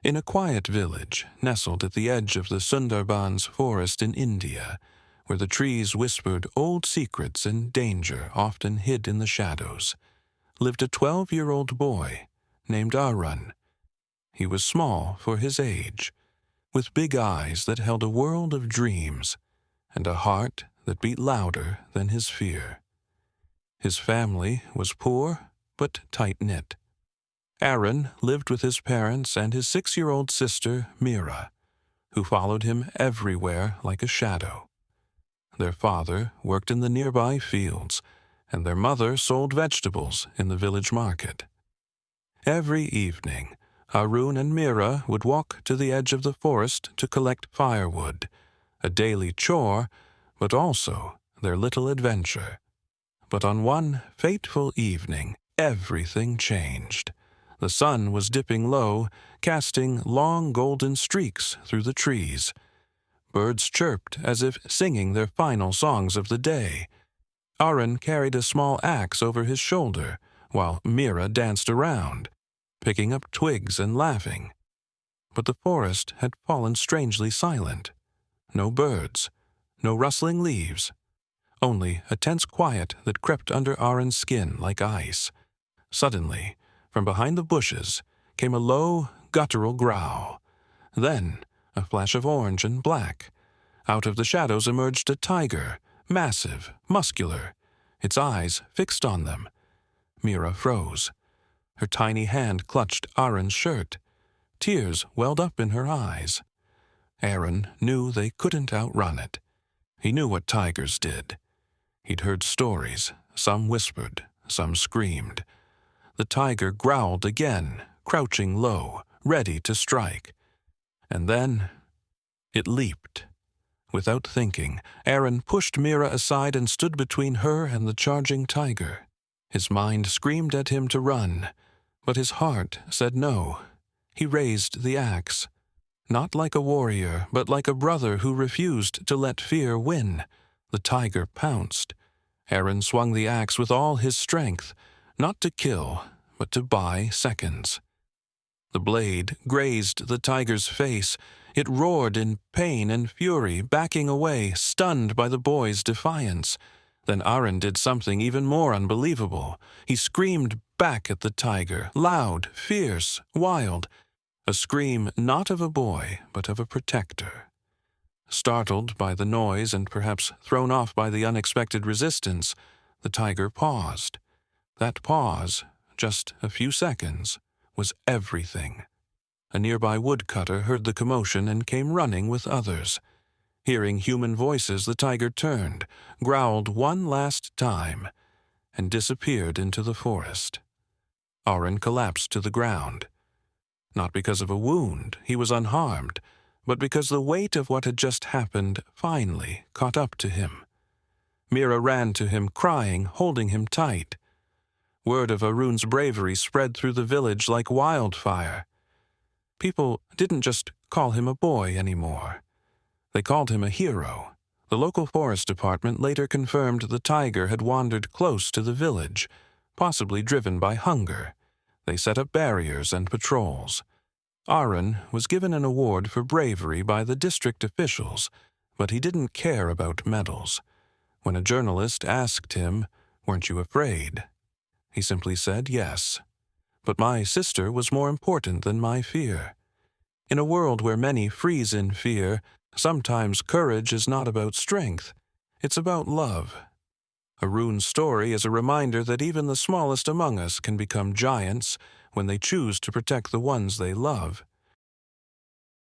In a quiet village nestled at the edge of the Sundarbans forest in India, where the trees whispered old secrets and danger often hid in the shadows, lived a 12-year-old boy named Arun. He was small for his age, with big eyes that held a world of dreams and a heart that beat louder than his fear. His family was poor but tight-knit. Arun lived with his parents and his 6-year-old sister, Mira, who followed him everywhere like a shadow. Their father worked in the nearby fields, and their mother sold vegetables in the village market. Every evening, Arun and Mira would walk to the edge of the forest to collect firewood, a daily chore, but also their little adventure. But on one fateful evening, everything changed. The sun was dipping low, casting long golden streaks through the trees. Birds chirped as if singing their final songs of the day. Arun carried a small axe over his shoulder, while Mira danced around, picking up twigs and laughing. But the forest had fallen strangely silent. No birds, no rustling leaves, only a tense quiet that crept under Arun's skin like ice. Suddenly, from behind the bushes, came a low, guttural growl. Then, a flash of orange and black. Out of the shadows emerged a tiger, massive, muscular, its eyes fixed on them. Mira froze. Her tiny hand clutched Arun's shirt. Tears welled up in her eyes. Arun knew they couldn't outrun it. He knew what tigers did. He'd heard stories, some whispered, some screamed. The tiger growled again, crouching low, ready to strike. And then it leaped. Without thinking, Arun pushed Mira aside and stood between her and the charging tiger. His mind screamed at him to run, but his heart said no. He raised the axe, not like a warrior, but like a brother who refused to let fear win. The tiger pounced. Arun swung the axe with all his strength, not to kill, but to buy seconds. The blade grazed the tiger's face. It roared in pain and fury, backing away, stunned by the boy's defiance. Then Arun did something even more unbelievable. He screamed back at the tiger, loud, fierce, wild, a scream not of a boy, but of a protector. Startled by the noise and perhaps thrown off by the unexpected resistance, the tiger paused. That pause, just a few seconds, was everything. A nearby woodcutter heard the commotion and came running with others. Hearing human voices, the tiger turned, growled one last time, and disappeared into the forest. Arun collapsed to the ground. Not because of a wound, he was unharmed, but because the weight of what had just happened finally caught up to him. Mira ran to him, crying, holding him tight. Word of Arun's bravery spread through the village like wildfire. People didn't just call him a boy anymore. They called him a hero. The local forest department later confirmed the tiger had wandered close to the village, possibly driven by hunger. They set up barriers and patrols. Arun was given an award for bravery by the district officials, but he didn't care about medals. When a journalist asked him, "Weren't you afraid?" he simply said yes. But my sister was more important than my fear. In a world where many freeze in fear, sometimes courage is not about strength. It's about love. Arun's story is a reminder that even the smallest among us can become giants when they choose to protect the ones they love.